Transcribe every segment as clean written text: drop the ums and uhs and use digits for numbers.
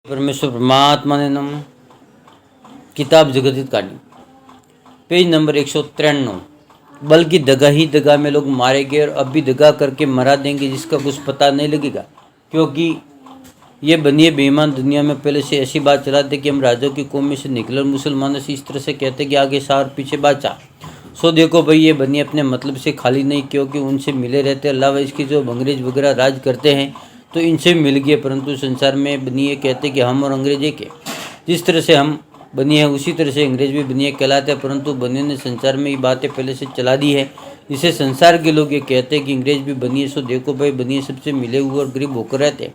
परमेश्वर परमात्मा ने नम। किताब जगत कहानी पेज नंबर 193। बल्कि दगा ही दगा में लोग मारे गए और अब भी दगा करके मरा देंगे जिसका कुछ पता नहीं लगेगा, क्योंकि ये बनिए बेईमान दुनिया में पहले से ऐसी बात चलाते कि हम राजों की कौम में से निकले और मुसलमानों से इस तरह से कहते कि आगे सार पीछे बाचा। सो देखो भाई, ये बनिए अपने मतलब से खाली नहीं, क्योंकि उनसे मिले रहते। अलावा इसके जो अंग्रेज वगैरह राज करते हैं तो इनसे मिल गए, परंतु संसार में बनिए कहते कि हम और अंग्रेज एक है। जिस तरह से हम बनिए हैं उसी तरह से अंग्रेज भी बनिए कहलाते हैं, परंतु बनिए ने संसार में ये बातें पहले से चला दी है, जिसे संसार के लोग ये कहते हैं कि अंग्रेज भी बनिए। सो देखो भाई, बनिए सबसे मिले हुए और गरीब होकर रहते हैं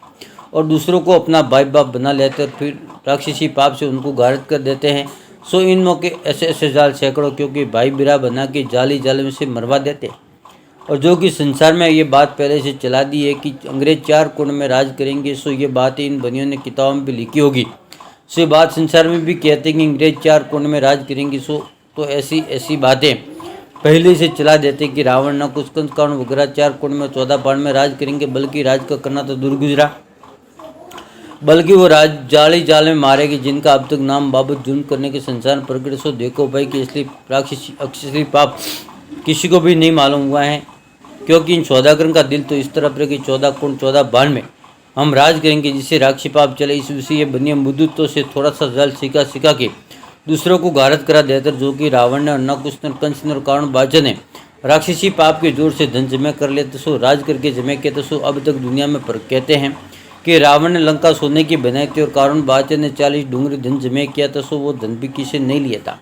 और दूसरों को अपना भाई बाप बना लेते हैं और फिर राक्षसी पाप से उनको गारत कर देते हैं। सो इन मौके ऐसे ऐसे जाल सैकड़ों क्योंकि भाई बिरा बना के जाली जाल में से मरवा देते हैं। और जो कि संसार में ये बात पहले से चला दी है कि अंग्रेज 4 कोण में राज करेंगे। सो ये बात इन बनियों ने किताबों में भी लिखी होगी। सो ये बात संसार में भी कहते हैं कि अंग्रेज 4 कोण में राज करेंगे। सो तो ऐसी ऐसी बातें पहले से चला देते कि रावण न कुछ कंस वगैरह 4 कोण में 14 बाण में राज करेंगे, बल्कि राज का करना तो दूर गुजरा, बल्कि वो राज जाली जाल में मारेगी जिनका अब तक नाम बाबत जुल्म करने के संसार प्रकट। सो देखो भाई कि इसलिए राक्षसी अक्षरी पाप किसी को भी नहीं मालूम हुआ है, क्योंकि इन सौदागर का दिल तो इस तरफ है कि 14 कोण 14 बाण में हम राज करेंगे, जिससे राक्षसी पाप चले। इस विषय बनिए बुद्धत्व से थोड़ा सा जल सिखा के दूसरों को गारत करा देते, जो कि रावण ने और न कुछ न कंस ने और कारण बाचन ने राक्षसी पाप के जोर से धन जमे कर लेते। सो राज करके जमे कहते। सो अब तक दुनिया में पर कहते हैं कि रावण ने लंका सोने की बनाई थी और कारण बाचन ने 40 डूंगरी धन जमे किया था। सो वो धन भी किसी नहीं लिया था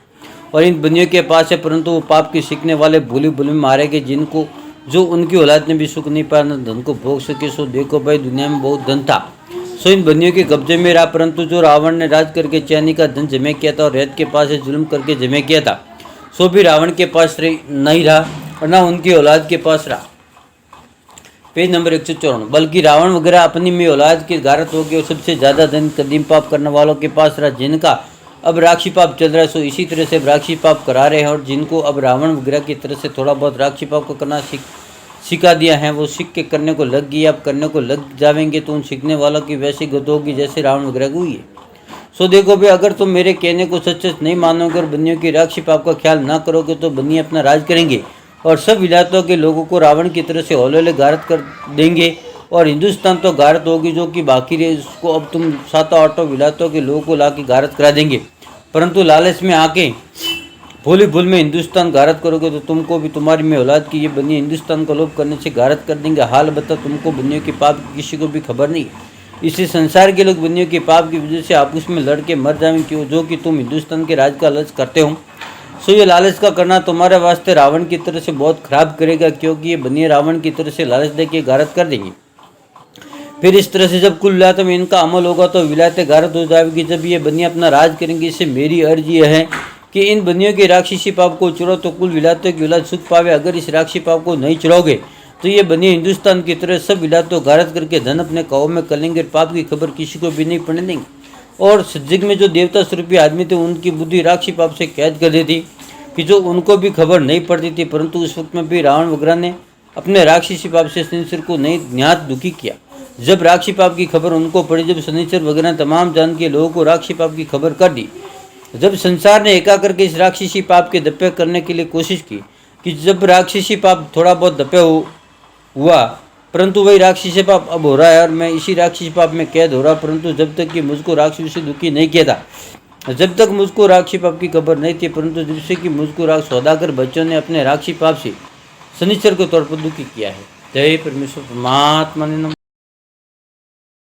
और इन बनियों के पास है, परंतु वो पाप के सीखने वाले भूली भूली में मारे गए, जिनको जो उनकी औलाद ने भी सुख नहीं पाया न धन को भोग सके। सो देखो भाई, दुनिया में बहुत धन था, सो इन बनियों के कब्जे में रहा, परंतु जो रावण ने राज करके चैनी का धन जमे किया था और रैत के पास जुल्म करके जमे किया था, सो भी रावण के पास नहीं रहा और न उनकी औलाद के पास रहा। Page number 154। बल्कि रावण वगैरह अपनी में औलाद की गारत हो गई और सबसे ज़्यादा धन कदीम पाप करने वालों के पास रहा, जिनका अब राक्षी पाप चल रहा है। सो इसी तरह से राक्षी पाप करा रहे हैं और जिनको अब रावण वगैरह की तरह से थोड़ा बहुत राक्षी पाप को करना सिखा दिया है, वो सीख के करने को लग गई। अब करने को लग जाएंगे तो उन सीखने वालों की वैसी गत होगी जैसे रावण वगैरह को हुई है। सो देखो भाई, अगर तुम मेरे कहने को सच सच नहीं मानोगे और बनियों की राक्षी पाप का ख्याल ना करोगे तो बनिए अपना राज करेंगे और सब विलायतों के लोगों को रावण की तरह से हौले हौले गारत कर देंगे और हिंदुस्तान तो गारत होगी जो कि बाकी रहे उसको अब तुम 7-8 विलायतों के लोगों को ला के गारत करा देंगे, परंतु लालच में आके भूल भूल में हिंदुस्तान गारत करोगे तो तुमको भी तुम्हारी में औलाद की ये बनिए हिंदुस्तान का लोभ करने से गारत कर देंगे। हाल बता, तुमको बनियों के पाप की किसी को भी खबर नहीं। इसलिए संसार के लोग बनियों के पाप की वजह से आपस में लड़ के मर जाएंगे, जो कि तुम हिंदुस्तान के राज का लालच करते हो। सो ये लालच का करना तुम्हारे वास्ते रावण की तरह से बहुत खराब करेगा, क्योंकि ये बनिए रावण की तरह से लालच दे के गारत कर देंगे। फिर इस तरह से जब कुल विलायतों में इनका अमल होगा तो विलायत गारत हो जाएगी। जब ये बनिए अपना राज करेंगे, इससे मेरी अर्ज ये है कि इन बनियों के राक्षसी पाप को चुराओ तो कुल विलायतों की औलाद सुख पावे। अगर इस राक्षसी पाप को नहीं चुराओगे तो ये बनिए हिंदुस्तान की तरह सब विलायतों गारत करके धन अपने काबू में कर लेंगे, पाप की खबर किसी को भी नहीं पड़ने देंगे। और सज्जग में जो देवता स्वरूपी आदमी थे उनकी बुद्धि राक्षसी पाप से कैद कर दी थी कि जो उनको भी खबर नहीं पड़ती थी, परंतु उस वक्त में भी रावण वगैरह ने अपने राक्षसी पाप से शनिचर को नहीं निहात दुखी किया। जब राक्षसी पाप की खबर उनको पड़ी, जब शनिचर वगैरह तमाम जान के लोगों को राक्षसी पाप की खबर कर दी, जब संसार ने एका करके इस राक्षसी पाप के दप्पे करने के लिए कोशिश की कि जब राक्षसी पाप थोड़ा बहुत दप्पे हुआ, परंतु वही राक्षसी पाप अब हो रहा है और मैं इसी राक्षसी पाप में कैद हो रहा, परंतु जब तक कि मुझको राक्षसी से दुखी नहीं किया था, जब तक मुझको राक्षसी पाप की खबर नहीं थी, परंतु जब से कि मुझको सौदागर बच्चों ने अपने राक्षसी पाप से शनिचर के तौर पर दुखी किया है। जय परमेश्वर परमात्मा ने नमः।